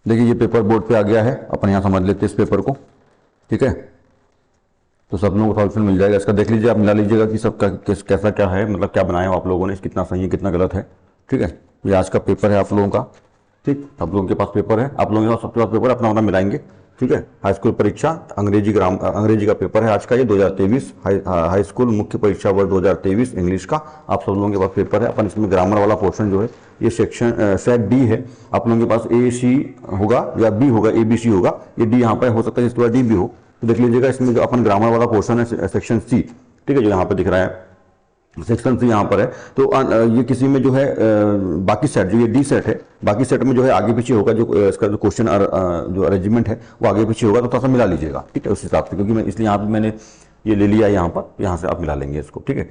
देखिए ये paper board पे आ गया है, अपन यहाँ समझ लेते हैं इस पेपर को। ठीक है, तो सब लोगों को सॉल्यूशन मिल जाएगा इसका। देख लीजिए, आप मिला लीजिएगा कि सबका कैसा क्या है, मतलब क्या बनाया हो आप लोगों ने, कितना सही है कितना गलत है। ठीक है, ये आज का पेपर है आप लोगों का। ठीक, आप लोगों के पास पेपर है, आप लोगों के पास सबके पास पेपर अपना अपना मिलाएंगे। ठीक है, हाई स्कूल परीक्षा अंग्रेजी का पेपर है आज का, ये 2023 हाई स्कूल मुख्य परीक्षा वर्ष 2023 इंग्लिश का आप सब लोगों के पास पेपर है। अपन इसमें ग्रामर वाला पोर्शन जो है ये सेक्शन सेट डी है। आप लोगों के पास ए सी होगा या बी होगा, ए बी सी होगा, ये डी यहाँ पर हो सकता है, इसके बाद डी भी हो। तो देख लीजिएगा इसमें जो अपन ग्रामर वाला पोर्शन है सेक्शन सी, ठीक है, जो यहाँ पे दिख रहा है सेक्शन सी यहाँ पर है। तो ये किसी में जो है बाकी सेट जो ये डी सेट है, बाकी सेट में जो है आगे पीछे होगा, जो इसका जो क्वेश्चन जो अरेंजमेंट है वो आगे पीछे होगा, तो थोड़ा सा मिला लीजिएगा। ठीक है, उस हिसाब से, क्योंकि मैं इसलिए यहाँ पे मैंने ये ले लिया यहाँ पर, यहाँ से आप मिला लेंगे इसको। ठीक है,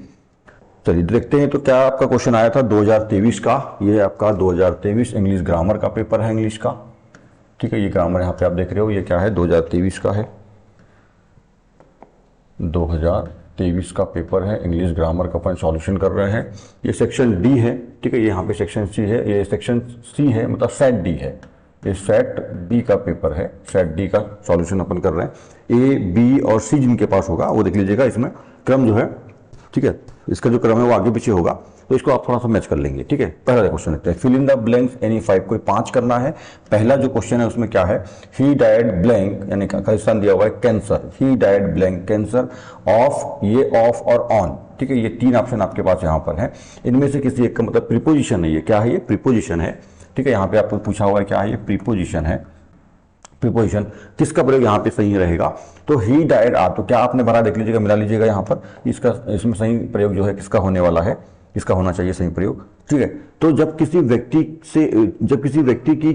चलिए देखते हैं तो क्या आपका क्वेश्चन आया था 2023 का। ये आपका 2023 इंग्लिश ग्रामर का पेपर है इंग्लिश का। ठीक है, ये ग्रामर यहाँ पे आप देख रहे हो, ये क्या है 2023 का है, 2023 का पेपर है इंग्लिश ग्रामर का अपन सॉल्यूशन कर रहे हैं। ये सेक्शन डी है। ठीक है, ये यहाँ पे सेक्शन सी है, ये सेक्शन सी है, मतलब सेट डी है, ये सेट डी का पेपर है, सेट डी का सॉल्यूशन अपन कर रहे हैं। ए बी और सी जिनके पास होगा वो देख लीजिएगा, इसमें क्रम जो है, ठीक है, इसका जो क्रम है वो आगे पीछे होगा, तो इसको आप थोड़ा सा मैच कर लेंगे। ठीक है, पहला क्वेश्चन देखते हैं, fill in the blanks any 5, कोई 5 करना है। पहला जो क्वेश्चन है उसमें क्या है, ही डाइड ब्लैंक, यानी का स्थान दिया हुआ है cancer, he died blank cancer of, ये ऑफ और ऑन। ठीक है, ये 3 ऑप्शन आपके पास यहाँ पर है, इनमें से किसी एक का मतलब प्रीपोजिशन है। ये क्या है, ये प्रीपोजिशन है। ठीक है, यहाँ पे आपको पूछा हुआ है क्या है, ये प्रीपोजिशन है। प्रीपोजिशन किसका प्रयोग यहाँ पे सही रहेगा, तो ही डाइड आप, तो क्या आपने भरा देख लीजिएगा, मिला लीजिएगा यहाँ पर, इसका इसमें सही प्रयोग जो है किसका होने वाला है, इसका होना चाहिए सही प्रयोग। ठीक है, तो जब किसी व्यक्ति की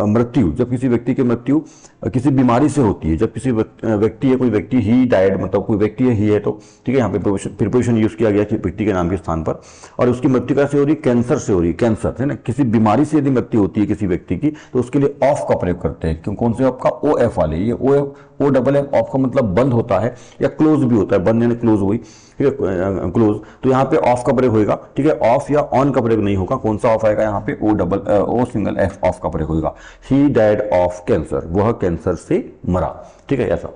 मृत्यु किसी बीमारी से होती है, जब किसी व्यक्ति है, कोई व्यक्ति ही डाइड, मतलब कोई व्यक्ति है ही है, तो ठीक है, यहाँ पे प्रीपोजिशन यूज किया गया व्यक्ति के नाम के स्थान पर, और उसकी मृत्यु कैसे हो रही, कैंसर से हो रही, कैंसर है ना, किसी बीमारी से यदि मृत्यु होती है किसी व्यक्ति की, तो उसके लिए ऑफ का प्रयोग करते हैं। क्यों, कौन से ऑफ का, ओ एफ वाले, ये ओ डबल एफ, ऑफ का मतलब बंद होता है या क्लोज भी होता है, बंद यानी क्लोज हुई, ठीक है, क्लोज, तो यहाँ पे ऑफ का प्रयोग होगा। ठीक है, ऑफ या ऑन का प्रयोग नहीं होगा, कौन सा ऑफ आएगा यहाँ पे, ओ सिंगल एफ, ऑफ का प्रयोग होगा। ही डाइड ऑफ कैंसर, वह कैंसर से मरा। ठीक है, ऐसा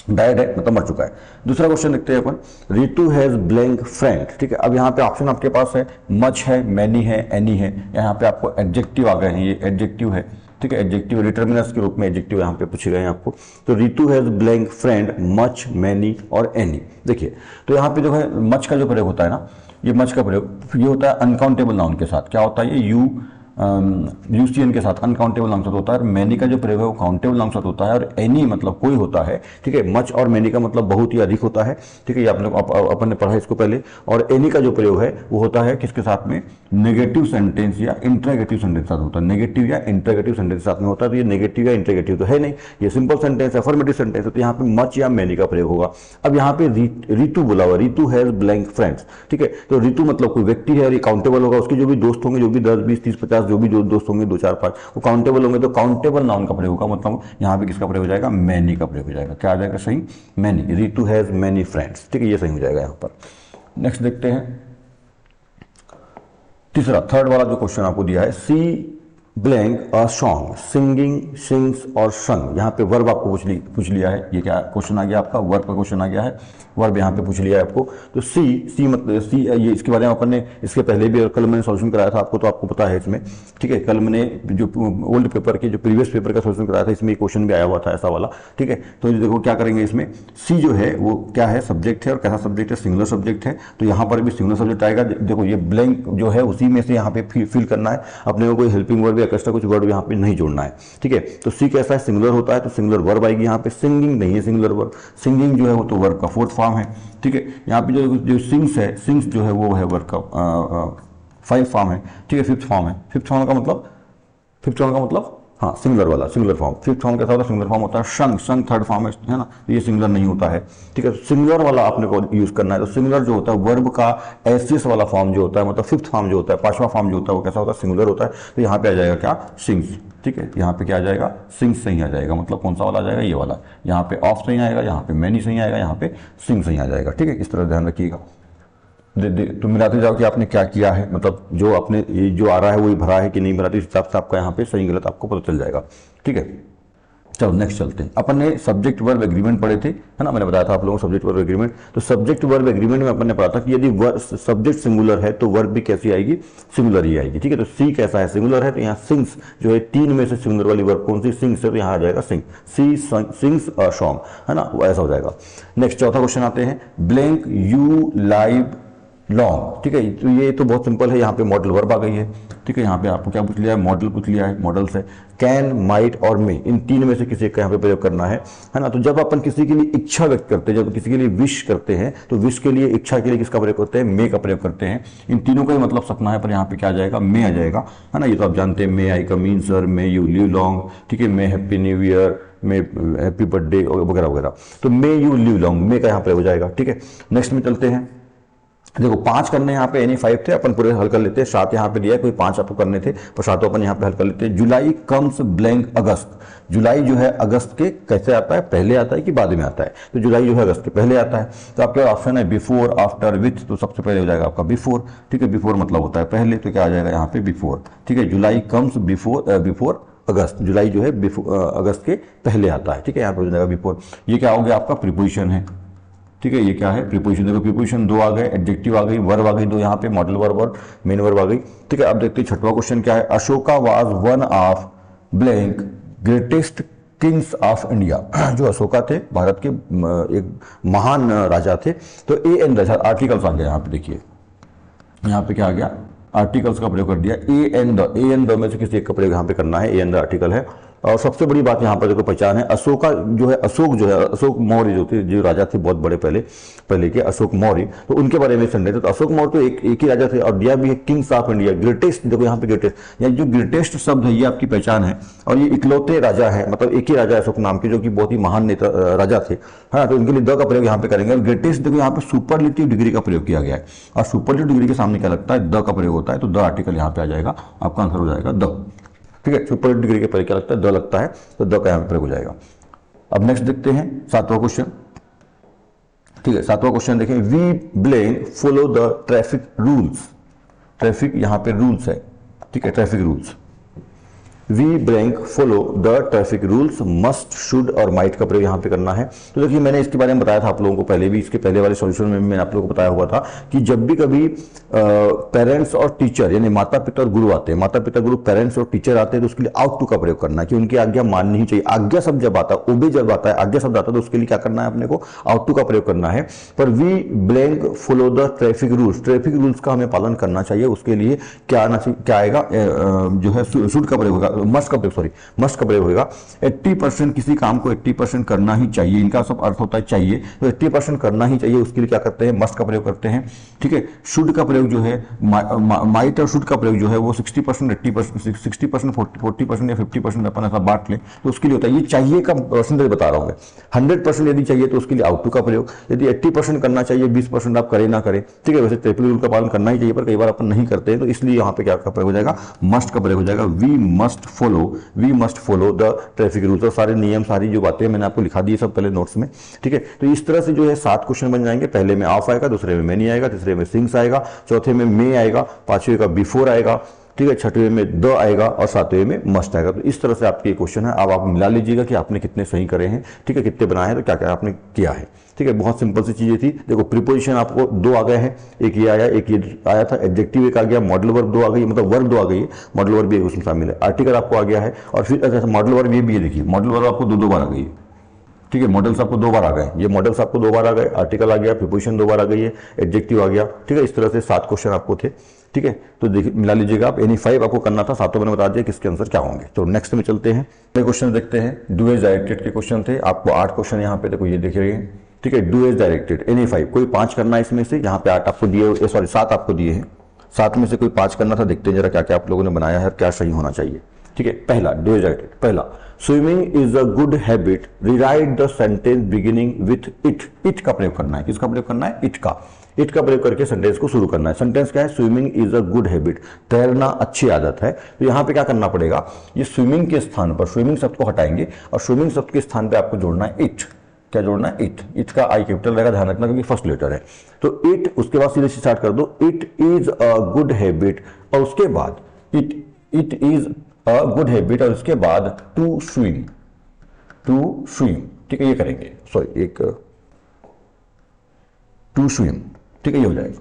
डाइड है मतलब मर चुका है। दूसरा क्वेश्चन देखते हैं अपन, रितु हैज ब्लैंक फ्रेंड। ठीक है, अब यहाँ पे ऑप्शन आपके पास है, मच है, मैनी है, एनी है, यहाँ पे आपको एडजेक्टिव आ गए हैं, ये एडजेक्टिव है। ठीक है, एडजेक्टिव डिटर्मिनस के रूप में एडजेक्टिव यहाँ पे पूछे गए हैं आपको। तो Ritu has blank friend, much, many और एनी। देखिए, तो यहाँ पे जो है मच का जो प्रयोग होता है ना, ये मच का प्रयोग ये होता है अनकाउंटेबल नाउन के साथ। क्या होता है, ये यूसीएन के साथ अनकाउंटेबल नाउन के साथ होता है, और मैनी का जो प्रयोग है वो काउंटेबल नाउन के साथ होता है, और एनी मतलब कोई होता है। ठीक है, मच और मैनी का मतलब बहुत ही अधिक होता है। ठीक है, ये अपन ने पढ़ा इसको पहले। और एनी का जो प्रयोग है वो होता है किसके साथ में, नेगेटिव सेंटेंस या इंट्रोगेटिव सेंटेंस के साथ होता है, नेगेटिव या इंट्रोगेटिव सेंटेंस के साथ में होता है। तो ये नेगेटिव या इंट्रोगेटिव तो है नहीं, ये सिंपल सेंटेंस है, अफर्मेटिव सेंटेंस है, तो यहाँ पे मच या मैनी का प्रयोग होगा। अब यहाँ पे रितु बोला हुआ, रितु हैज ब्लैंक फ्रेंड्स। ठीक है, तो रितु मतलब कोई व्यक्ति है और ये काउंटेबल होगा, उसके जो भी दोस्त होंगे, जो भी 10, 20, 30, 50 जो भी दोस्त होंगे, 2, 4, 5, वो काउंटेबल होंगे, तो काउंटेबल नाउन का प्रयोग होगा, मतलब यहाँ पे किसका प्रयोग हो जाएगा, मैनी का प्रयोग हो जाएगा। क्या आ जाएगा सही, many, Ritu has many friends. ठीक है, ये सही हो जाएगा यहाँ पर। नेक्स्ट देखते हैं तीसरा, थर्ड वाला जो क्वेश्चन आपको दिया है, C blank a song, singing, sings और संग। यहाँ पे वर्ब आपको पूछ लिया है, ये क्या क्वेश्चन आ गया आपका, वर्ब का क्वेश्चन आ गया है, वर्ब यहाँ पे पूछ लिया है आपको। तो सी मतलब सी, ये इसके बारे में अपन ने इसके पहले भी कल मैंने सॉल्यूशन कराया था आपको, तो आपको पता है इसमें। ठीक है, कल मैंने जो ओल्ड पेपर के जो प्रीवियस पेपर का सॉल्यूशन कराया था, इसमें क्वेश्चन भी आया हुआ था ऐसा वाला। ठीक है, तो देखो क्या करेंगे इसमें, सी जो है वो क्या है, सब्जेक्ट है, और कैसा सब्जेक्ट है, सिंगुलर सब्जेक्ट है, तो यहाँ पर भी सिंगुलर सब्जेक्ट आएगा। देखो ये ब्लैंक जो है उसी में से यहाँ पे फिल करना है, अपने को कोई हेल्पिंग वर्ब एक्स्ट्रा कुछ वर्ड यहाँ पे नहीं जोड़ना है। ठीक है, तो सी कैसा है, सिंगुलर होता है, तो सिंगुलर वर्ब आएगी यहाँ पे। सिंगिंग नहीं है सिंगुलर वर्ब, सिंगिंग जो है वो तो वर्ब का 4th फॉर्म है। ठीक है, यहाँ पे जो सिंग्स है, सिंग्स जो है वो है वर्ब का 5th फॉर्म है। ठीक है, 5th फॉर्म है, 5th फॉर्म का मतलब हाँ सिंगुलर वाला, सिंगुलर फॉर्म। 5th फॉर्म कैसा होता है, सिंगुलर फॉर्म होता है। संग 3rd फॉर्म है ना, ये सिंगुलर नहीं होता है। ठीक है, सिंगुलर वाला आपने को यूज करना है। तो सिंगुलर जो होता है वर्ब का एसियस वाला फॉर्म जो होता है, मतलब 5th फॉर्म जो होता है, 5वां फॉर्म जो होता है वो कैसा होता है, सिंगुलर होता है। तो यहाँ पे आ जाएगा क्या, सिंग्स। ठीक है, यहाँ पे क्या आ जाएगा, सिंग्स सही आ जाएगा, मतलब कौन सा वाला आ जाएगा, ये वाला। यहाँ पे ऑफ सही आएगा, यहाँ पे मैनी सही आएगा, यहाँ पे सिंग सही आ जाएगा। ठीक है, इस तरह ध्यान रखिएगा। तो मिलाते जाओ कि आपने क्या किया है, मतलब जो आपने ये जो आ रहा है वही भरा है कि नहीं भरा, तो इस हिसाब से आपका यहाँ पे सही गलत आपको पता चल जाएगा। ठीक है, चलो नेक्स्ट चलते हैं। अपन ने सब्जेक्ट वर्ब एग्रीमेंट पढ़े थे, है ना, मैंने बताया था आप लोगों को सब्जेक्ट वर्ब एग्रीमेंट। तो सब्जेक्ट वर्ब एग्रीमेंट में अपन ने पढ़ा था कि यदि सब्जेक्ट सिंगुलर है तो वर्ब भी कैसी आएगी, सिंगुलर ही आएगी। ठीक है, तो सी कैसा है, सिंगुलर है, तो यहाँ सिंग्स जो है, तीन में से सिंगुलर वाली वर्ब कौन सी, सिंग्स है, तो यहाँ आ जाएगा सिंग, सी सिंग्स अ सॉन्ग, है ना, वो ऐसा हो जाएगा। नेक्स्ट चौथा क्वेश्चन आते हैं, ब्लैंक यू लाइव लॉन्ग। ठीक है, तो ये तो बहुत सिंपल है, यहाँ पे मॉडल वर्ब आ गई है। ठीक है, यहाँ पे आपको क्या पूछ लिया है, मॉडल पूछ लिया है, मॉडल्स है कैन, माइट और मे, इन तीन में से किसी का यहाँ पे प्रयोग करना है ना। तो जब अपन किसी के लिए इच्छा व्यक्त करते हैं, जब किसी के लिए विश करते हैं, तो विश के लिए, इच्छा के लिए किसका प्रयोग करते हैं, मे का प्रयोग करते हैं। इन तीनों का ही मतलब सपना है, पर यहाँ पे क्या आ जाएगा, मे आ जाएगा, है ना। ये तो आप जानते हैं, may I come in sir, may you live long, ठीक है, may happy new year, may happy birthday वगैरह वगैरह। तो may you live long, may का यहाँ प्रयोग हो जाएगा। ठीक है, नेक्स्ट में चलते हैं। देखो 5 करने यहाँ पे एनी 5 थे, अपन पूरे हल कर लेते हैं। 7 यहाँ पे दिया है, कोई 5 आपको करने थे, पर 7 अपन यहाँ पे हल कर लेते हैं। जुलाई कम्स ब्लैंक अगस्त, जुलाई जो है अगस्त के कैसे आता है, पहले आता है कि बाद में आता है, तो जुलाई जो है अगस्त के पहले आता है। तो आपका ऑप्शन है बिफोर, आफ्टर, विथ, तो सबसे पहले हो जाएगा आपका बिफोर। ठीक है, बिफोर मतलब होता है पहले, तो क्या आ जाएगा यहाँ पे बिफोर। ठीक है, जुलाई कम्स बिफोर अगस्त, जुलाई जो है अगस्त के पहले आता है। ठीक है, यहाँ पे हो जाएगा बिफोर। ये क्या हो गया आपका, प्रीपोजिशन है। ठीक है, ये क्या है, प्रीपोजिशन। देखो प्रीपोजिशन 2 आ गए, एडजेक्टिव आ गई, वर्ब आ गई 2 यहाँ पे, मॉडल वर्ब और मेन वर्ब आ गई। ठीक है, अब देखते हैं छठवां क्वेश्चन क्या है। Ashoka was one of blank greatest Kings of India. जो अशोका थे भारत के एक महान राजा थे। तो ए एन राजा आर्टिकल्स आ गया यहाँ पे, देखिए यहाँ पे क्या आ गया, आर्टिकल्स का प्रयोग कर दिया। ए एन द में से किसी एक का प्रयोग यहाँ पे करना है, ए एन द आर्टिकल है। और सबसे बड़ी बात यहाँ पर देखो पहचान है, अशोका जो है, अशोक जो है, अशोक मौर्य जो थे, जो राजा थे बहुत बड़े पहले के अशोक मौर्य, तो उनके बारे में सुन रहे थे। तो अशोक मौर्य तो एक ही राजा थे, और दिया भी है किंग्स ऑफ इंडिया, ग्रेटेस्ट। देखो यहाँ पे ग्रेटेस्ट, या जो ग्रेटेस्ट शब्द है ये आपकी पहचान है, और ये इकलौते राजा है, मतलब एक ही राजा अशोक नाम के, जो कि बहुत ही महान नेता राजा थे, है ना। तो उनके लिए द का प्रयोग यहाँ पे करेंगे। ग्रेटेस्ट देखो यहाँ पे सुपरलेटिव डिग्री का प्रयोग किया गया है, और सुपरलेटिव डिग्री के सामने क्या लगता है, द का प्रयोग होता है, तो द आर्टिकल यहाँ पे आ जाएगा, आपका आंसर हो जाएगा द। ठीक है, सुपर डिग्री के पहले क्या लगता है, द लगता है, तो द का यहाँ पे प्रयोग हो जाएगा। अब नेक्स्ट देखते हैं 7वां क्वेश्चन। ठीक है, 7वां क्वेश्चन देखें, we blank follow the traffic rules. Traffic यहाँ पे रूल्स है, ठीक है, traffic rules. We blank follow the traffic rules, must, should और माइट का प्रयोग यहाँ पे करना है। तो देखिए मैंने इसके बारे में बताया था आप लोगों को पहले भी, इसके पहले वाले सॉल्यूशन में मैंने आप लोगों को बताया हुआ था कि जब भी कभी पेरेंट्स और टीचर यानी माता पिता और गुरु आते हैं, माता पिता गुरु पेरेंट्स और टीचर आते हैं, तो उसके लिए आउट टू का प्रयोग करना है, कि उनकी आज्ञा माननी ही चाहिए। आज्ञा शब्द जब आता है, ओबे जब आता है, आज्ञा शब्द आता है, तो उसके लिए क्या करना है, अपने को आउट टू का प्रयोग करना है। पर we blank follow the traffic rules, traffic rules का हमें पालन करना चाहिए। उसके लिए क्या आना चाहिए, क्या आएगा, जो है शुड का प्रयोग होगा, मस्ट का प्रयोग, सॉरी मस्ट का प्रयोग होगा। 80% किसी काम को 80% करना ही चाहिए, इनका सब अर्थ होता है चाहिए, तो 80% करना ही चाहिए, उसके लिए क्या करते हैं, मस्ट का प्रयोग करते हैं। ठीक है, शुड का प्रयोग जो है, माइट और शुड का प्रयोग जो है वो 60%, 80%, 60%, 40% या 50% अपन ऐसा बांट ले, तो उसके लिए होता है। ये चाहिए का परसेंटेज बता रहा हूं मैं। 100% यदि चाहिए तो उसके लिए आउट टू का प्रयोग, यदि 80% करना चाहिए, 20% आप करें ना करें, ठीक है। वैसे ट्रैफिक रूल का पालन करना ही चाहिए, पर कई बार अपन नहीं करते हैं, तो इसलिए यहाँ पे क्या का प्रयोग हो जाएगा, मस्ट का प्रयोग हो जाएगा। We must follow the traffic rules. और सारे नियम, सारी जो बातें मैंने आपको लिखा दी सब पहले नोट्स में, ठीक है। तो इस तरह से जो है 7 क्वेश्चन बन जाएंगे। पहले में ऑफ आएगा, दूसरे में मैनी आएगा, तीसरे में सिंग्स आएगा, चौथे में मे आएगा, पांचवें का बिफोर आएगा, ठीक है, छठवें में द आएगा और सातवें में मस्ट आएगा। तो इस तरह से आपके क्वेश्चन है। अब आप मिला लीजिएगा कि आपने कितने सही करे हैं, ठीक है, कितने बनाए हैं, तो क्या क्या आपने किया है, ठीक है। बहुत सिंपल सी चीजें थी। देखो प्रीपोजिशन आपको 2 आ गए हैं, एक ये आया, एक ये आया था, एडजेक्टिव एक आ गया, मॉडल वर्ब 2 आ गई, मतलब वर्ब 2 आ गई है, मॉडल वर्ब भी उसमें शामिल है, आर्टिकल आपको आ गया है, और फिर अच्छा मॉडल वर्ब ये भी है, देखिए मॉडल वर्ब आपको 2 बार आ गई है, ठीक है। मॉडल्स आपको 2 बार आ गए, ये मॉडल्स आपको 2 बार आ गए, आर्टिकल आ गया, प्रीपोजिशन 2 बार आ गई है, एडजेक्टिव आ गया, ठीक है। इस तरह से 7 क्वेश्चन आपको थे, ठीक है। तो देखिए मिला लीजिएगा आप, एनी 5 आपको करना था, 7 मैंने बता दिया किसके आंसर क्या होंगे। तो नेक्स्ट में चलते हैं, क्वेश्चन देखते हैं। डू एज डायरेक्टेड के क्वेश्चन थे, आपको 8 क्वेश्चन यहाँ पे देखो ये दिख रहे हैं, ठीक है। डू एज डायरेक्टेड एनी 5, कोई 5 करना है इसमें से, यहाँ पे 8 आपको दिए, सॉरी 7 आपको दिए हैं, 7 में से कोई 5 करना था। देखते हैं जरा क्या क्या आप लोगों ने बनाया है, क्या सही होना चाहिए, ठीक है। पहला डू एज डायरेक्टेड, पहला swimming is a good habit, rewrite the sentence beginning with it. It का प्रयोग करना है, किसका प्रयोग करना है, इट का। इट का प्रयोग करके सेंटेंस को शुरू करना है। सेंटेंस क्या है, swimming is a good habit, तैरना अच्छी आदत है। तो यहाँ पे क्या करना पड़ेगा, ये स्विमिंग के स्थान पर स्विमिंग शब्द को हटाएंगे और स्विमिंग शब्द के स्थान पे आपको जोड़ना है इट। क्या जोड़ना है, इट का आई कैपिटल रहेगा, ध्यान रखना क्योंकि फर्स्ट लेटर है। तो इट, उसके बाद सीधे स्टार्ट कर दो, it is a good habit, और उसके बाद it is a good habit, और उसके बाद टू स्विम, ठीक है, ये करेंगे, सॉरी एक टू स्विम, ठीक है, ये हो जाएगा।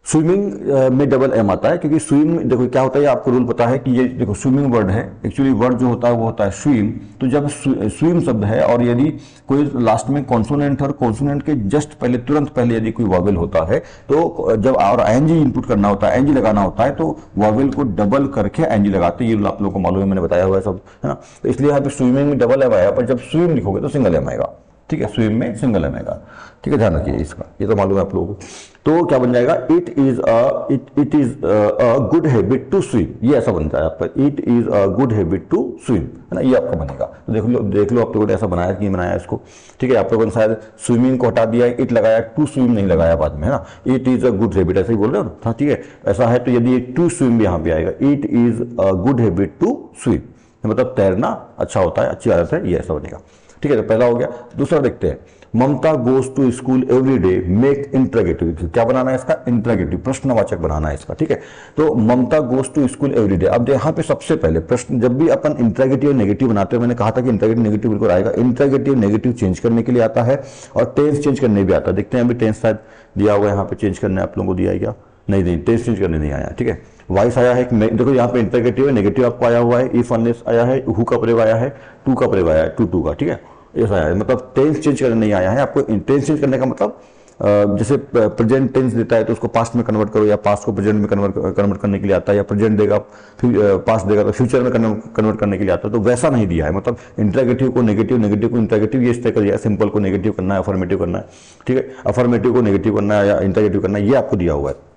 स्विमिंग में डबल एम आता है क्योंकि स्विम, देखो क्या होता है, आपको रूल पता है कि ये देखो स्विमिंग वर्ड है, एक्चुअली वर्ड जो होता है वो होता है स्विम। तो जब स्विम शब्द है और यदि कोई लास्ट में कॉन्सोनेंट और कॉन्सोनेंट के जस्ट पहले, तुरंत पहले यदि कोई वॉवेल होता है, तो जब और एनजी इनपुट करना होता है, एनजी लगाना होता है, तो वॉवेल को डबल करके एनजी लगाते हैं। ये रूल आप लोगों को मालूम है, मैंने बताया हुआ है सब, है ना। तो इसलिए यहाँ पे स्विमिंग में डबल एम आया, पर जब स्विम लिखोगे तो सिंगल एम आएगा, ठीक है, स्विम में सिंगल एम आएगा, ठीक है, ध्यान रखिए इसका, ये तो मालूम है आप लोगों को। तो क्या बन जाएगा, it is a good habit to swim, ये ऐसा बनता है आपका, it is a good habit to swim, है ना, ये आपका बनेगा। तो देख लो आप लोगों ने ऐसा बनाया कि बनाया इसको, ठीक है। आप लोगों ने शायद स्विमिंग को हटा दिया, इट लगाया, टू स्विम नहीं लगाया बाद में, है ना। It is a good habit ऐसे ही बोल रहे हो ना, ठीक है, ऐसा है। तो यदि टू स्विम भी यहाँ पे आएगा, it is a good habit to swim, मतलब तैरना अच्छा होता है, अच्छी आदत है, ये ऐसा बनेगा, ठीक है। तो पहला हो गया। दूसरा देखते हैं, Mamta goes to school every day, make interrogative, क्या बनाना है इसका, इंट्रोगेटिव, प्रश्नवाचक बनाना है इसका, ठीक है। तो Mamta goes to school every day, अब यहाँ पे सबसे पहले प्रश्न, जब भी अपन इंट्रोगेटिव नेगेटिव बनाते हैं, मैंने कहा था कि इंट्रोगेटिव नेगेटिव बिल्कुल आएगा, इंट्रोगेटिव नेगेटिव चेंज करने के लिए आता है और टेंस चेंज करने भी आता है। देखते हैं अभी टेंस शायद दिया हुआ है यहाँ पे, चेंज करने आप लोगों को दिया गया नहीं, टेंस चेंज करने नहीं आया, ठीक है। वॉइस आया है, देखो यहाँ पे इंट्रोगेटिव है, नेगेटिव आपको आया हुआ है, इफ अनलेस आया है, हु का प्रयोग आया है, टू का प्रयोग आया है, टू का, ठीक है, ऐसा है, मतलब टेंस चेंज करने नहीं आया है आपको। टेंस चेंज करने का मतलब जैसे प्रेजेंट टेंस देता है तो उसको पास्ट में कन्वर्ट करो, या पास्ट को प्रेजेंट में कन्वर्ट करने के लिए आता है, या प्रेजेंट देगा फिर पास्ट देगा तो फ्यूचर में कन्वर्ट करने के लिए आता है, तो वैसा नहीं दिया है। मतलब इंट्रोगेटिव को नेगेटिव, नेगेटिव को इंट्रोगेटिव, ये इस तरह का दिया है, सिंपल को नेगेटिव करना है, अफर्मेटिव करना है, ठीक है, अफर्मेटिव को नेगेटिव करना है या इंट्रोगेटिव करना है, ये आपको दिया हुआ है।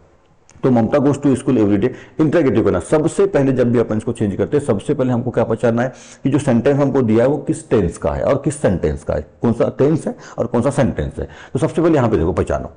तो Mamta goes to school everyday, interrogative करना। सबसे पहले जब भी अपन इसको चेंज करते हैं, सबसे पहले हमको क्या पहचानना है कि जो सेंटेंस हमको दिया है वो किस टेंस का है और किस सेंटेंस का है, कौन सा टेंस है और कौन सा सेंटेंस है। तो सबसे पहले यहाँ पे देखो पहचानो,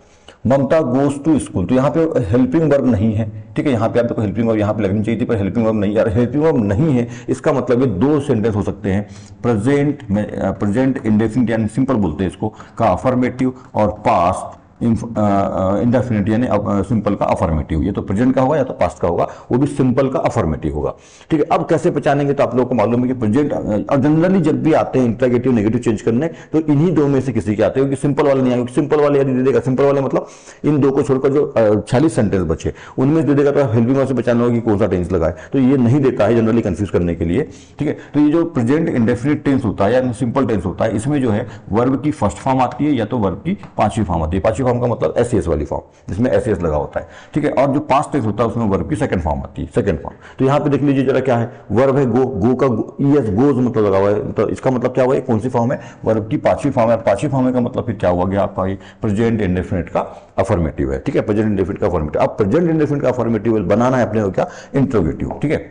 ममता गोज टू स्कूल, तो यहाँ पे हेल्पिंग वर्ब नहीं है, ठीक है, यहाँ पे आप देखो हेल्पिंग वर्ब यहाँ पे लगनी चाहिए थी, पर हेल्पिंग वर्ब नहीं, यार हेल्पिंग वर्ब नहीं है, इसका मतलब ये दो सेंटेंस हो सकते हैं, प्रेजेंट इंडेफिनिट यानी सिंपल बोलते हैं इसको का अफर्मेटिव, और पास्ट इंडेफिनिट यानी सिंपल का अफर्मेटिव। ये तो प्रेजेंट का होगा या तो पास्ट का होगा, वो भी सिंपल का अफर्मेटिव होगा, ठीक है। अब कैसे पहचानेंगे, तो आप लोगों को मालूम है कि प्रेजेंट, और जनरली जब भी आते हैं इंट्रोगेटिव नेगेटिव चेंज करने, तो इन्हीं दो में से किसी के आते हैं, क्योंकि सिंपल वाले नहीं आएंगे। सिंपल वाले यदि दे देगा, सिंपल वाले मतलब इन दो को छोड़कर जो 46 सेंटेंस बचे उनमें दे देगा, तो हेल्पिंग वर्ब से पहचानना होगा कि कौन सा टेंस लगाए, तो ये नहीं देता है जनरली कंफ्यूज करने के लिए, ठीक है। तो ये जो प्रेजेंट इंडेफिनिट टेंस होता है या सिंपल टेंस होता है, इसमें जो है वर्ब की फर्स्ट फॉर्म आती है या तो वर्ब की पांचवी फॉर्म आती है। पांचवी फॉर्म का मतलब एस वाली फॉर्म, जिसमें एस लगा होता है, ठीक है। और जो पास्ट टेंस होता है उसमें वर्ब की सेकंड फॉर्म आती है, सेकंड फॉर्म। तो यहाँ पे देख लीजिए जरा क्या है, वर्ब है गो, गो का ईएस गोज मतलब लगा हुआ है, तो इसका मतलब क्या हुआ है, कौन सी फॉर्म है, वर्ब की पांचवी फॉर्म है। पांचवी फॉर्म का मतलब फिर क्या हुआ गया आपका, प्रेजेंट इंडेफिनिट का अफर्मेटिव है, ठीक है, प्रेजेंट इंडेफिनिट का अफर्मेटिव। अब प्रेजेंट इंडेफिनिट का अफर्मेटिव बनाना है अपने को क्या, इंट्रोगेटिव, ठीक है,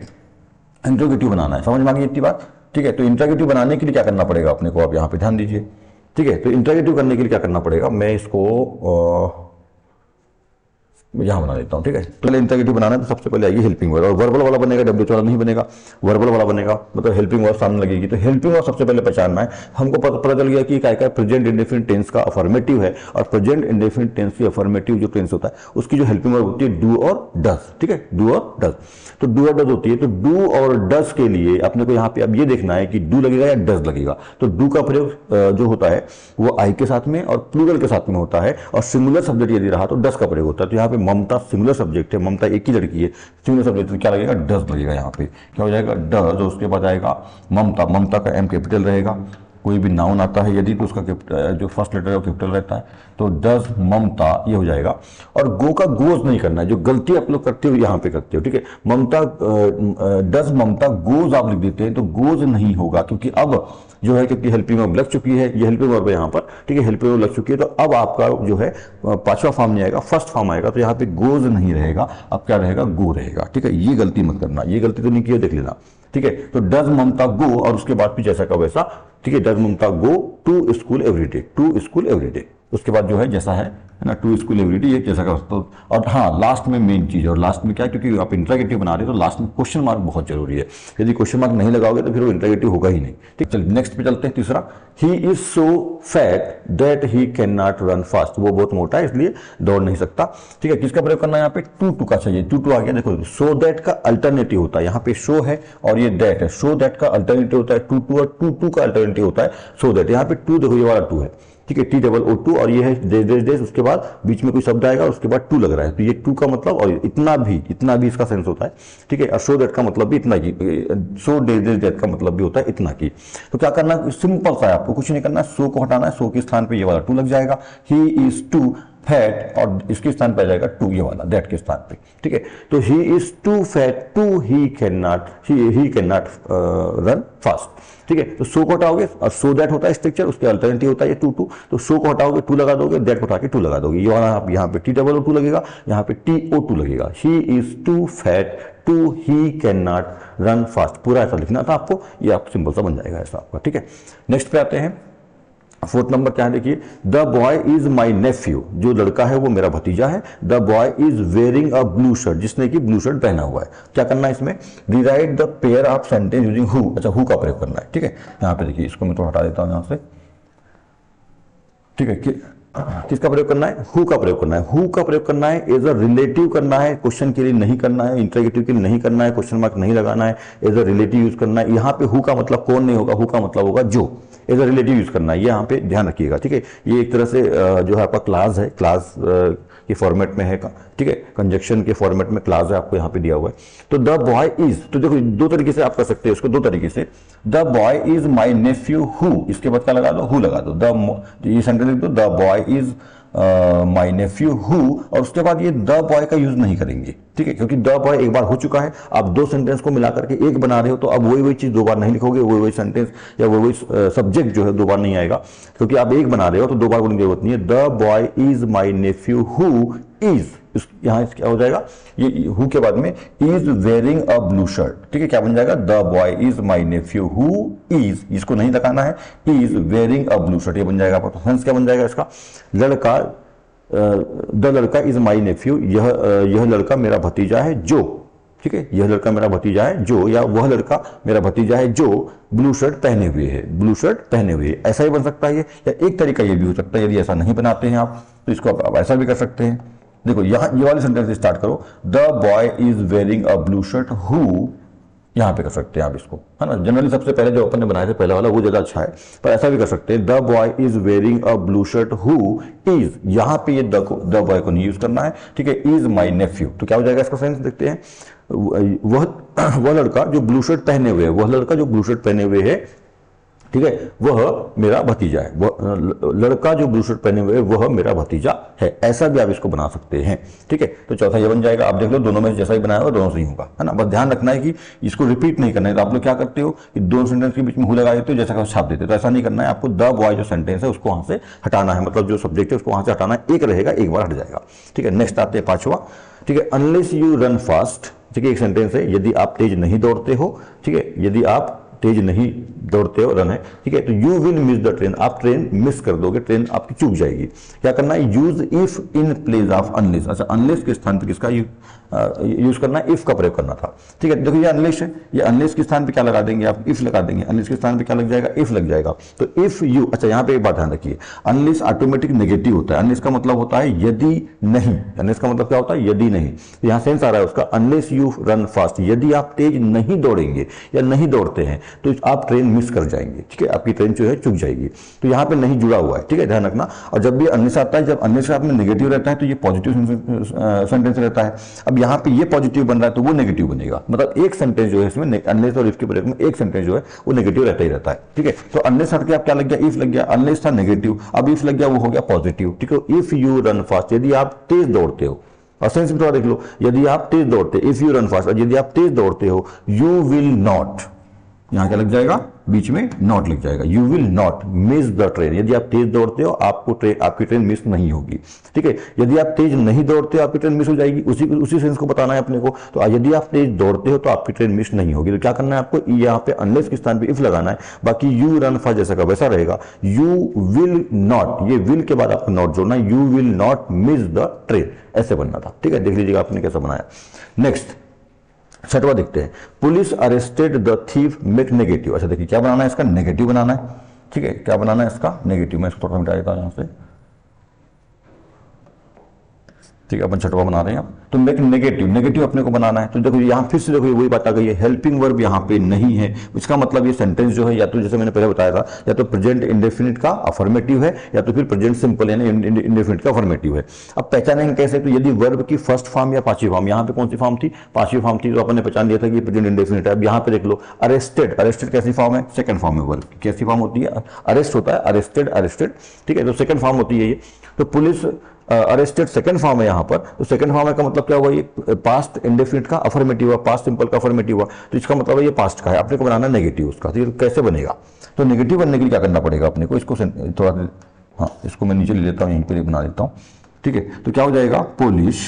इंट्रोगेटिव बनाना है, समझ में आ गई इतनी बात, ठीक है। तो इंट्रोगेटिव बनाने के लिए क्या करना पड़ेगा अपने को, आप यहाँ पे ध्यान दीजिए, ठीक है। तो इंट्रोगेटिव करने के लिए क्या करना पड़ेगा, मैं इसको यहां बना देता हूं, ठीक है। पहले इंट्रोगेटिव बनाना है तो सबसे पहले आएगी हेल्पिंग वर्ब, और वर्बल वाला बनेगा, डब्ल्यूएच वाला नहीं बनेगा, वर्बल वाला बनेगा, मतलब हेल्पिंग वर्ब सामने लगेगी। तो हेल्पिंग वर्ब सबसे पहले पहचानना है हमको, पता चल गया कि क्या प्रेजेंट इंडेफिनिट टेंस का अफर्मेटिव है, और प्रेजेंट इंडेफिनिट टेंस की अफर्मेटिव जो टेंस होता है उसकी जो हेल्पिंग वर्ब होती है डू और डज, ठीक है, डू और डज। तो डू और डज होती है, तो डू और डज के लिए अपने को यहाँ पे अब ये देखना है कि डू लगेगा या डज लगेगा। तो डू का प्रयोग जो होता है वो आई के साथ में और प्लूरल के साथ में होता है, और सिंगुलर सब्जेक्ट यदि रहा तो डज का प्रयोग होता है। तो यहाँ पे ममता सिंगुलर सब्जेक्ट है, ममता एक ही लड़की है, सिंगुलर सब्जेक्ट, तो क्या लगेगा, डज लगेगा। यहाँ पे क्या हो जाएगा, डज, उसके बाद आएगा ममता, ममता का एम कैपिटल रहेगा। कोई भी नाउन आता है यदि तो उसका जो फर्स्ट लेटर है वो कैपिटल रहता है, तो डज ममता ये हो जाएगा। और गो का गोज नहीं करना है, जो गलती आप लोग करते हो यहाँ पे करते हो, ठीक है। ममता डज ममता गोज आप लिख देते हैं, तो गोज नहीं होगा, क्योंकि अब जो है, क्योंकि हेल्पिंग वर्ब लग चुकी है, ये हेल्पिंग वर्ब है यहाँ पर, ठीक है, हेल्पिंग वर्ब लग चुकी है, तो अब आपका जो है पांचवा फॉर्म नहीं आएगा, फर्स्ट फॉर्म आएगा, तो यहाँ पे गोज नहीं रहेगा, अब क्या रहेगा, गो रहेगा, ठीक है। ये गलती मत करना, ये गलती तो नहीं की, देख लेना, ठीक है। तो डज ममता गो, और उसके बाद भी जैसा का वैसा, ठीक है, does Mamata go to school every day, to school every day. उसके बाद जो है जैसा है ना, टू स्कूलेबिलिटी ये जैसा कर सकते हो। और हाँ, लास्ट में मेन चीज़, और लास्ट में क्या, क्योंकि आप इंटरोगेटिव बना रहे हो तो लास्ट में क्वेश्चन मार्क बहुत जरूरी है। यदि क्वेश्चन मार्क नहीं लगाओगे तो फिर वो इंटरोगेटिव होगा ही नहीं। ठीक, चलिए नेक्स्ट पे चलते हैं। तीसरा, he is so fat that he can not run fast, वो बहुत मोटा है इसलिए दौड़ नहीं सकता। ठीक है, किसका प्रयोग करना है यहाँ पे, टू का चाहिए। टू आ गया, देखो सो दैट का अल्टरनेटिव होता है, यहाँ पे शो है और ये दैट है, सो दैट का अल्टरनेटिव होता है टू, और टू का अल्टरनेटिव होता है सो दैट। यहाँ पे टू देखो, ये वाला टू है, ठीक है, TOO2, और ये है डेस, उसके बाद बीच में कोई शब्द आएगा और उसके बाद टू लग रहा है, तो ये टू का मतलब, और इतना भी इसका सेंस होता है। ठीक है, और सो दैट का मतलब भी इतना की, सो डेट का मतलब भी होता है इतना की। तो क्या करना है, सिंपल सा है, आपको कुछ नहीं करना है, सो को हटाना है, सो के स्थान पे ये वाला टू लग जाएगा। ही इज टू फैट, और इसके स्थान पे आ जाएगा टू, ये वाला दैट के स्थान पे। ठीक है, तो he is too fat to he can not run fast. ठीक है, तो सो को हटाओगे और सो दैट होता है स्ट्रक्चर, उसके अल्टरनेटिव होता है ये टू, तो सो को हटाओगे, टू लगा दोगे, दैट को हटा के टू लगा दोगे, ये वाला आप यहाँ पे TOO2 लगेगा, यहाँ पे TO2 लगेगा। He is too fat to he can not run fast, पूरा ऐसा लिखना था आपको, ये आप सिंपल सा बन जाएगा ऐसा आपका। ठीक है, नेक्स्ट पे आते हैं। फोर्थ नंबर क्या है, देखिए, the boy is my nephew, जो लड़का है वो मेरा भतीजा है। The boy is wearing a blue shirt, जिसने की ब्लू शर्ट पहना हुआ है। क्या करना है इसमें, rewrite the pair of sentence using who, अच्छा हु का प्रयोग करना है। ठीक है, यहाँ पे देखिए, इसको मैं तो हटा देता हूँ यहाँ से। ठीक है, किसका प्रयोग करना है, हु का प्रयोग करना है। हु का प्रयोग करना है, एज अ रिलेटिव करना है, क्वेश्चन के लिए नहीं करना है, इंटरोगेटिव के लिए नहीं करना है, क्वेश्चन मार्क नहीं लगाना है, एज अ रिलेटिव यूज करना है। यहाँ पे हु का मतलब कौन नहीं होगा, हु का मतलब होगा जो, एज अ रिलेटिव यूज करना है, ये यहाँ पे ध्यान रखिएगा। ठीक है, ये एक तरह से जो है आपका क्लास है, क्लास के फॉर्मेट में है। ठीक है, कंजक्शन के फॉर्मेट में क्लास है, आपको यहाँ पे दिया हुआ है। तो द बॉय इज, तो देखो दो तरीके से आप कर सकते हैं उसको, दो तरीके से। The boy is my nephew who, इसके बाद क्या लगा दो, हु लगा दो। ये सेंटेंस लिख दो, the boy is my nephew who, और उसके बाद ये द बॉय का यूज नहीं करेंगे। ठीक है, क्योंकि द बॉय एक बार हो चुका है, आप दो सेंटेंस को मिला करके एक बना रहे हो, तो अब वही चीज दो बार नहीं लिखोगे, वही सेंटेंस या वही सब्जेक्ट जो है दो बार नहीं आएगा, क्योंकि आप एक बना रहे हो तो दो बार बोलने की जरूरत नहीं है। The boy is my nephew who is, यहां क्या हो जाएगा, ये हु के बाद में is wearing a blue shirt. ठीक है, क्या बन जाएगा, the boy is my nephew who is, इसको नहीं लगाना है, is wearing a blue shirt, ये बन जाएगा। तो सेंस क्या बन जाएगा इसका, लड़का, द लड़का इज माई नेफ्यू, यह लड़का मेरा भतीजा है जो, ठीक है, यह लड़का मेरा भतीजा है जो, या वह लड़का मेरा भतीजा है जो ब्लू शर्ट पहने हुए है, ब्लू शर्ट पहने हुए है। ऐसा ही बन सकता है ये, या एक तरीका ये भी हो सकता है, यदि ऐसा नहीं बनाते हैं आप तो इसको आप ऐसा भी कर सकते हैं। देखो यहाँ ये वाले सेंटेंस स्टार्ट करो, the boy is wearing a blue shirt who, यहां पे कर सकते हैं आप इसको, है ना। जनरली सबसे पहले जो अपन ने बनाया था पहला वाला वो ज्यादा अच्छा है, पर ऐसा भी कर सकते हैं, the boy is wearing a blue shirt who is, यहां पे ये द बॉय को नहीं यूज करना है। ठीक है, इज माई नेफ्यू, तो क्या हो जाएगा इसका सेंस देखते हैं, वह लड़का जो ब्लू शर्ट पहने हुए है, वह लड़का जो ब्लू शर्ट पहने हुए है, ठीक है, वह मेरा भतीजा है। वह लड़का जो ब्लू शर्ट पहने हुए है वह मेरा भतीजा है, ऐसा भी आप इसको बना सकते हैं। ठीक है, तो चौथा ये बन जाएगा। आप देख लो दोनों में जैसा ही बनाया होगा दोनों से ही होगा, है ना। बस ध्यान रखना है कि इसको रिपीट नहीं करना है। तो आप लोग क्या करते हो कि दोनों सेंटेंस के बीच में हु लगा देते हो, जैसा छाप देते हो, तो ऐसा नहीं करना है। आपको द बॉय जो सेंटेंस है उसको वहां से हटाना है, मतलब जो सब्जेक्ट है उसको वहां से हटाना है, एक रहेगा एक बार हट जाएगा। ठीक है, नेक्स्ट आते हैं पांचवा। ठीक है, अनलेस यू रन फास्ट, ठीक है, एक सेंटेंस है, यदि आप तेज नहीं दौड़ते हो, ठीक है, यदि आप तेज नहीं दौड़ते हो, रन है, ठीक है, तो you will miss the train, आप ट्रेन मिस कर दोगे, ट्रेन आपकी चूक जाएगी। क्या करना है, use if in place of unless, अच्छा अनलेस के स्थान पर किसका यूज करना है, इफ का प्रयोग करना था। ठीक है, देखो ये अनलेस है, ये अनलेस के स्थान पे क्या लगा देंगे आप, इफ लगा देंगे, अनलेस के स्थान पे क्या लग जाएगा, इफ लग जाएगा। तो इफ यू, अच्छा यहाँ पे एक बात ध्यान रखिए, अनलेस ऑटोमेटिक नेगेटिव होता है, अनलेस का मतलब होता है यदि नहीं, अनलेस का मतलब क्या होता है, यदि नहीं। तो यहाँ सेंस आ रहा है उसका, अनलेस यू रन फास्ट, यदि आप तेज नहीं दौड़ेंगे या नहीं दौड़ते हैं तो आप ट्रेन मिस कर जाएंगे। ठीक है, आपकी ट्रेन जो है चुक जाएगी, तो यहाँ पे नहीं जुड़ा हुआ है। ठीक है, ध्यान रखना। और जब भी अनलेस आता है, जब अनलेस में नेगेटिव रहता है तो ये पॉजिटिव सेंटेंस रहता है। अब यहाँ पे ये पॉजिटिव बन रहा है तो वो नेगेटिव बनेगा, मतलब एक सेंटेंस जो है इसमें अनलेस और इफ के प्रयोग में एक सेंटेंस जो है वो नेगेटिव रहता ही रहता है। ठीक है, तो अनलेस हट के आप क्या लग गया, इफ लग गया, अनलेस था नेगेटिव, अब इफ लग गया वो हो गया पॉजिटिव। ठीक है, इफ यू रन फास्ट, यदि आप तेज दौड़ते हो, और सेंस भी थोड़ा देख लो, यदि आप तेज दौड़ते, इफ यू रन फास्ट, यदि आप तेज दौड़ते हो, यू विल नॉट, यहाँ क्या लग जाएगा, बीच में नॉट लग जाएगा। You will not miss the train. यदि आप तेज दौड़ते हो आपकी ट्रेन मिस नहीं होगी, ठीक है। यदि आप तेज नहीं दौड़ते हो आपकी ट्रेन मिस हो जाएगी, उसी सेंस को बताना है अपने को। तो यदि आप तेज दौड़ते हो तो आपकी ट्रेन मिस नहीं होगी। तो क्या करना है आपको, यहाँ पे अनलेस के स्थान पे इफ लगाना है, बाकी यू रन फास्ट जैसा का वैसा रहेगा। यू विल नॉट, ये विल के बाद आपको नॉट जोड़ना है, you will not miss the train, ऐसे बनना था, ठीक है। देख लीजिएगा आपने कैसा बनाया। नेक्स्ट छठवां देखते हैं, police arrested the thief make negative. अच्छा देखिए क्या बनाना है इसका, नेगेटिव बनाना है, ठीक है। क्या बनाना है इसका, नेगेटिव। मैं इसको थोड़ा मिटा देता हूं यहां से, ठीक है। अपन छठवा बना रहे हैं आप, तो मेक नेगेटिव, नेगेटिव अपने को बनाना है। तो देखो यहाँ फिर से देखो वही बात आ गई है, हेल्पिंग वर्ब यहाँ पे नहीं है। इसका मतलब ये सेंटेंस जो है या तो जैसे मैंने पहले बताया था, या तो प्रेजेंट इंडेफिनिट का अफर्मेटिव है या तो फिर प्रेजेंट सिंपल यानी इंडेफिनिट का अफर्मेटिव है। अब पहचानेंगे कैसे, तो यदि वर्ब की फर्स्ट फॉर्म या पांचवी फॉर्म, यहाँ पे कौन सी फॉर्म थी, पांचवी फॉर्म थी, तो अपन ने पहचान लिया था कि प्रेजेंट इंडेफिनिट है। अब यहाँ पे देख लो अरेस्टेड, अरेस्टेड कैसी फॉर्म है, सेकंड फॉर्म है। वर्ब की कैसी फॉर्म होती है, अरेस्ट होता है, अरेस्टेड अरेस्टेड, ठीक है। तो सेकंड फॉर्म होती है ये। तो पुलिस अरेस्टेड सेकंड फॉर्म है यहाँ पर। तो सेकंड फॉर्म का मतलब क्या हुआ, ये पास्ट इंडेफिनिट का अफर्मेटिव हुआ, पास्ट सिंपल का अफर्मेटिव हुआ। तो इसका मतलब है ये पास्ट का है, अपने को बनाना नेगेटिव उसका। तो ये कैसे बनेगा, तो नेगेटिव बनने के लिए क्या करना पड़ेगा अपने को, इसको थोड़ा, हाँ इसको मैं नीचे ले लेता हूँ, यहीं पर बना देता हूँ, ठीक है। तो क्या हो जाएगा, पुलिस,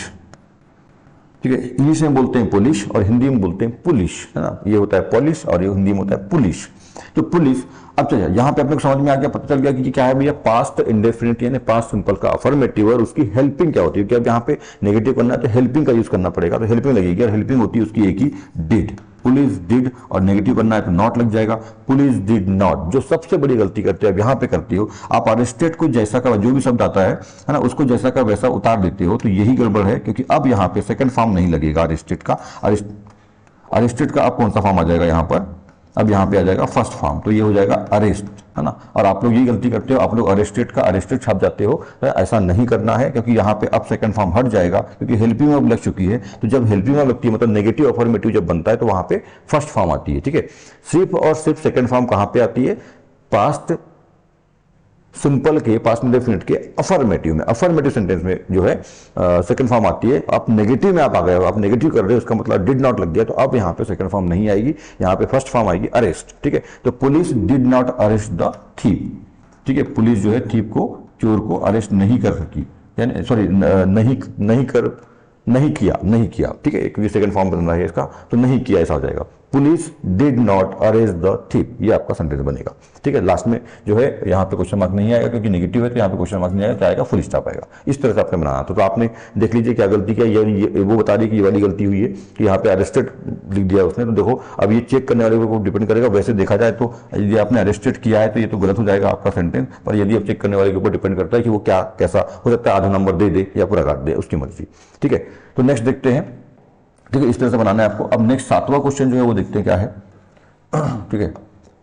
ठीक है। इंग्लिश में बोलते हैं पुलिस और हिंदी में बोलते हैं पुलिस, है ना। ये होता है पुलिस और ये हिंदी में होता है पुलिस। तो पुलिस, अब चलिए यहाँ पे अपने को समझ में आ गया, पता चल गया कि क्या है भैया, पास्ट इंडेफिनिट यानी पास्ट सिंपल का अफर्मेटिव और उसकी हेल्पिंग क्या होती है। क्या यहाँ पे नेगेटिव करना है तो हेल्पिंग का यूज करना पड़ेगा, तो हेल्पिंग लगेगी और हेल्पिंग होती है उसकी एक ही डिड, पुलिस डिड। और नेगेटिव करना है तो नॉट लग जाएगा, पुलिस डिड नॉट। जो सबसे बड़ी गलती करते हो यहाँ पे करती हो आप, अरेस्टेड को जैसा का जो भी शब्द आता है ना, उसको जैसा का वैसा उतार देते हो, तो यही गड़बड़ है। क्योंकि अब यहाँ पे सेकंड फॉर्म नहीं लगेगा अरेस्टेड का, अरेस्टेड का अब कौन सा फॉर्म आ जाएगा यहाँ पर, अब यहाँ पे आ जाएगा फर्स्ट फॉर्म, तो ये हो जाएगा अरेस्ट, है ना। और आप लोग ये गलती करते हो, आप लोग अरेस्टेड का अरेस्टेड छाप जाते हो, ऐसा नहीं करना है। क्योंकि यहाँ पे अब सेकंड फॉर्म हट जाएगा, क्योंकि हेल्पिंग वर्ब लग चुकी है। तो जब हेल्पिंग वर्ब लगती है मतलब नेगेटिव अफर्मेटिव जब बनता है तो वहां पे फर्स्ट फॉर्म आती है, ठीक है। सिर्फ और सिर्फ सेकंड फॉर्म कहां पे आती है, पास्ट सिंपल के, पास्ट इंडेफिनिट के अफर्मेटिव में, अफर्मेटिव सेंटेंस में जो है सेकंड फॉर्म आती है। आप नेगेटिव में आप आ गए हो, आप नेगेटिव कर रहे हो, उसका मतलब डिड नॉट लग गया, तो अब यहाँ पे सेकंड फॉर्म नहीं आएगी, यहाँ पे फर्स्ट फॉर्म आएगी अरेस्ट, ठीक है। तो police did not arrest the thief, ठीक है। पुलिस जो है थीफ को, चोर को अरेस्ट नहीं कर सकी, यानी सॉरी नहीं किया, ठीक है। एक सेकंड फॉर्म बन रहा है इसका, तो नहीं किया ऐसा हो जाएगा, police did not arrest the thief, ये आपका सेंटेंस बनेगा, ठीक है। लास्ट में जो है यहाँ पे क्वेश्चन मार्क नहीं आएगा, क्योंकि नेगेटिव है तो यहाँ पे क्वेश्चन मार्क नहीं आएगा, क्या आएगा, फुल स्टॉप आएगा। इस तरह से आपने बनाना। तो आपने देख लीजिए क्या गलती किया, ये वो बता दी कि ये वाली गलती हुई है कि यहाँ पे अरेस्टेड लिख दिया उसने। तो देखो अब ये चेक करने वाले को डिपेंड करेगा। वैसे देखा जाए तो यदि आपने अरेस्टेड किया है तो ये तो गलत हो जाएगा आपका सेंटेंस, पर यदि आप चेक करने वाले के ऊपर डिपेंड करता है कि वो क्या कैसा हो सकता है, आधा नंबर दे दे या पूरा काट दे, उसकी मर्जी, ठीक है। तो नेक्स्ट देखते हैं, ठीक है। इस तरह से बनाना है आपको। अब नेक्स्ट सातवां क्वेश्चन जो है वो देखते हैं क्या है, ठीक है।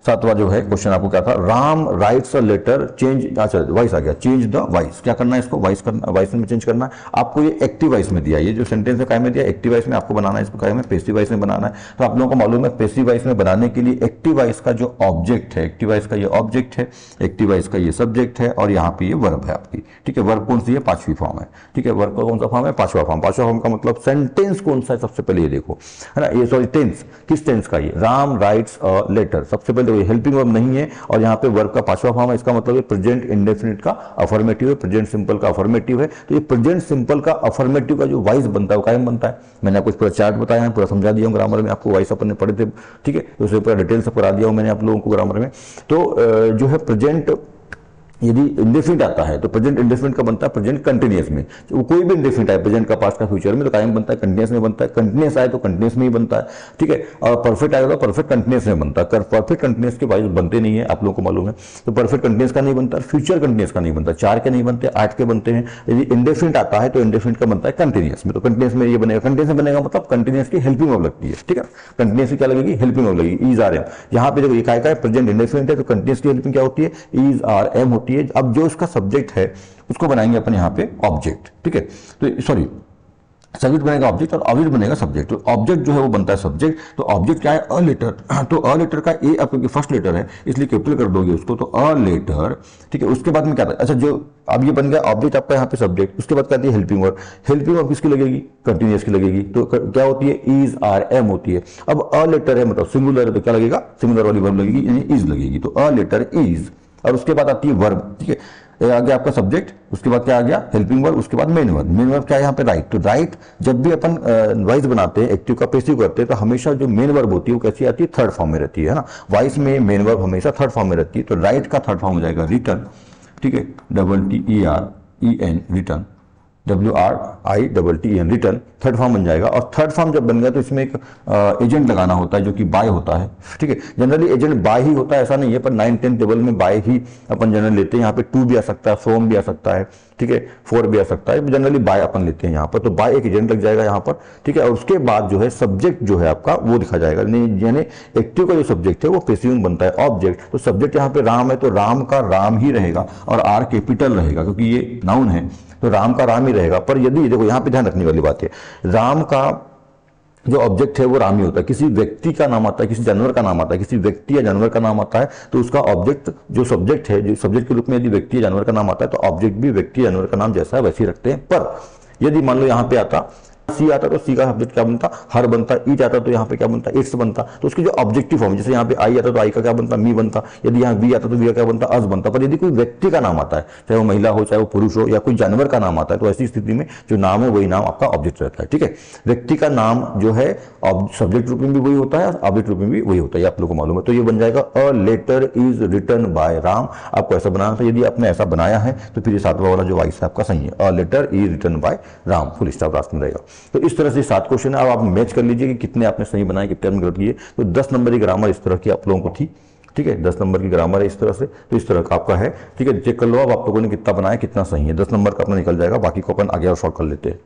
सातवां जो है क्वेश्चन आपको क्या था, Ram writes a letter change, अच्छा वाइस आ गया, चेंज द वाइस। क्या करना है इसको, वाइस करना, वाइस में चेंज करना है आपको। ये एक्टिव वाइस में दिया, ये जो सेंटेंस है काय में दिया, एक्टिव वाइस में आपको बनाना है, इसको काय में, पैसिव वाइस में बनाना है। तो आप लोगों को मालूम है पैसिव वाइस में बनाने के लिए एक्टिव वाइस का जो ऑब्जेक्ट है, एक्टिव वाइस का ये ऑब्जेक्ट है, एक्टिव वाइस का ये सब्जेक्ट है, और यहाँ पे ये वर्ब है आपकी, ठीक है। वर्ब कौन सी है, पांचवी फॉर्म है, ठीक है। वर्ब का कौन सा फॉर्म है, पांचवा फॉर्म। पांचवा फॉर्म का मतलब सेंटेंस कौन सा है, सबसे पहले ये देखो, है ना। ये सॉरी टेंस, किस टेंस का, ये राम राइट्स अ लेटर, सबसे पहले हेल्पिंग वर्ब नहीं है, और यहाँ पे वर्ब का पांचवा फॉर्म है। इसका मतलब है प्रेजेंट इंडेफिनिट का अफर्मेटिव है, प्रेजेंट सिंपल का अफर्मेटिव है। तो ये प्रेजेंट सिंपल का अफर्मेटिव का जो वाइस बनता है वो कायम बनता है। मैंने आपको पूरा चार्ट बताया है, पूरा समझा दिया हूँ ग्रामर में, आपको वाइस अपन ने पढ़े थे, ठीक है। तो उसे पूरा डिटेल से करा दिया हूँ मैंने आप लोगों को ग्रामर में। तो जो है प्रेजेंट यदि इंडेफिनिट आता है तो प्रेजेंट इंडेफिनिट का बनता है प्रेजेंट कंटिन्यूअस में। तो कोई भी इंडेफिनिट है, प्रेजेंट का, पास्ट का, फ्यूचर में, तो कायम बनता है कंटिन्यूअस में बनता है। कंटिन्यूअस आए तो कंटिन्यूअस में ही बनता है, ठीक है। और परफेक्ट आएगा तो परफेक्ट कंटिन्यूअस में बनता है। परफेक्ट कंटिन्यूअस के वाइज बनते नहीं है, आप लोगों को मालूम है। तो परफेक्ट कंटिन्यूअस का नहीं बनता, फ्यूचर कंटिन्यूअस का नहीं बनता, 4 के नहीं बनते, 8 के बनते हैं। यदि इंडेफिनिट आता है तो इंडेफिनिट का बनता है कंटिन्यूअस में। तो कंटिन्यूअस में ये बनेगा, कंटिन्यूअस में बनेगा मतलब कंटिन्यूअस की हेल्पिंग वर्ब लगती है, ठीक है। कंटिन्यूअस की क्या लगेगी, हेल्पिंग वर्ब लगेगी, इज आर एम। यहाँ पे देखो ये काय का है, प्रेजेंट इंडेफिनिट है, तो कंटिन्यूअस की हेल्पिंग क्या होती है, इज आर एम होती है। अब जो उसका सब्जेक्ट है उसको बनाएंगे अपन यहाँ पे ऑब्जेक्ट, ठीक है। तो सॉरी, सब्जेक्ट बनेगा ऑब्जेक्ट और ऑब्जेक्ट बनेगा सब्जेक्ट। तो ऑब्जेक्ट जो है वो बनता है सब्जेक्ट। तो ऑब्जेक्ट क्या है? A letter. तो अ लेटर का ए आपके फर्स्ट लेटर है, इसलिए कैपिटल कर दोगे उसको, तो अ लेटर। ठीक है, उसके बाद में क्या था, अच्छा जो अब ये बन गया ऑब्जेक्ट आपका यहाँ पे सब्जेक्ट। उसके बाद क्या आती है? Helping verb. हेल्पिंग वर्ब किसकी लगेगी? कंटिन्यूअस की लगेगी। तो क्या होती है? इज आर एम होती है। अब अ लेटर है मतलब सिंगुलर है, तो क्या लगेगा? सिंगुलर वाली वर्ब लगेगी, यानी इज लगेगी। तो अ लेटर इज। और उसके बाद आती है वर्ब। ठीक है, ये आ गया आपका सब्जेक्ट। उसके बाद क्या आ गया? Helping verb. उसके बाद मेन वर्ब। मेन वर्ब क्या है यहाँ पे? राइट। तो राइट जब भी अपन वॉइस बनाते हैं, एक्टिव का पैसिव करते हैं, तो हमेशा जो मेन वर्ब होती है वो कैसी आती है? थर्ड फॉर्म में रहती है ना। वॉइस में मेन वर्ब हमेशा थर्ड फॉर्म में रहती है। तो राइट का थर्ड फॉर्म हो जाएगा रिटर्न। ठीक है, RTEN return, WRITTEN return third form बन जाएगा। और थर्ड फॉर्म जब बन गया तो इसमें एक एजेंट लगाना होता है जो कि बाय होता है। ठीक है, जनरली एजेंट बाय ही होता है ऐसा नहीं है, पर 9-10 टेबल में बाय ही अपन जनरल लेते हैं। यहाँ पे टू भी आ सकता है, फ्रॉम भी आ सकता है, ठीक है, फोर भी आ सकता है, जनरली बाय अपन लेते हैं यहाँ पर। तो बाय एक एजेंट लग जाएगा यहाँ पर। ठीक है, और उसके बाद जो है सब्जेक्ट जो है आपका वो दिखा जाएगा, यानी एक्टिव का जो सब्जेक्ट है वो पैसिव बनता है ऑब्जेक्ट। तो सब्जेक्ट यहाँ पे राम है, तो राम का राम ही रहेगा और आर कैपिटल रहेगा क्योंकि ये नाउन है, तो राम का राम ही रहेगा। पर यदि देखो यहाँ पे ध्यान रखने वाली बात है, राम का जो ऑब्जेक्ट है वो राम ही होता है। किसी व्यक्ति का नाम आता है, किसी जानवर का नाम आता है, किसी व्यक्ति या जानवर का नाम आता है, तो उसका ऑब्जेक्ट जो सब्जेक्ट है, जो सब्जेक्ट के रूप में यदि व्यक्ति या जानवर का नाम आता है, तो ऑब्जेक्ट भी व्यक्ति या जानवर का नाम जैसा है वैसे ही रखते हैं। पर यदि मान लो यहाँ पे आता सी आता, तो सी का सब्जेक्ट क्या बनता? हर बनता। ईट आता तो यहाँ पे क्या बनता? इट्स बनता। तो उसकी जो ऑब्जेक्टिव फॉर्म, जैसे यहाँ पे आई आता तो आई का क्या बनता? मी बनता। यदि यहाँ वी आता तो वी का क्या बनता? अस बनता। पर यदि कोई व्यक्ति का नाम आता है, चाहे वो महिला हो, चाहे वो पुरुष हो, या कोई जानवर का नाम आता है, तो ऐसी स्थिति में जो नाम है वही नाम आपका ऑब्जेक्ट रहता है। ठीक है, व्यक्ति का नाम जो है सब्जेक्ट रूप में भी वही होता है और ऑब्जेक्ट रूप में भी वही होता है, आप लोगों को मालूम है। तो ये बन जाएगा a letter is written by Ram. आपको ऐसा बनाना था। यदि आपने ऐसा बनाया है तो फिर ये सातवां वाला जो वाइस है आपका सही है, a letter is written by Ram, full stop last में रहेगा। तो इस तरह से 7 क्वेश्चन है। अब आप मैच कर लीजिए कि कितने आपने सही बनाए, कितने आपने गलत किए। तो 10 नंबर की ग्रामर इस तरह की आप लोगों को थी। ठीक है, 10 नंबर की ग्रामर है इस तरह से, तो इस तरह का आपका है। ठीक है, चेक कर लो अब आप लोगों ने कितना बनाया, कितना सही है। 10 नंबर का अपना निकल जाएगा, बाकी को अपन आगे और शॉर्ट कर लेते हैं।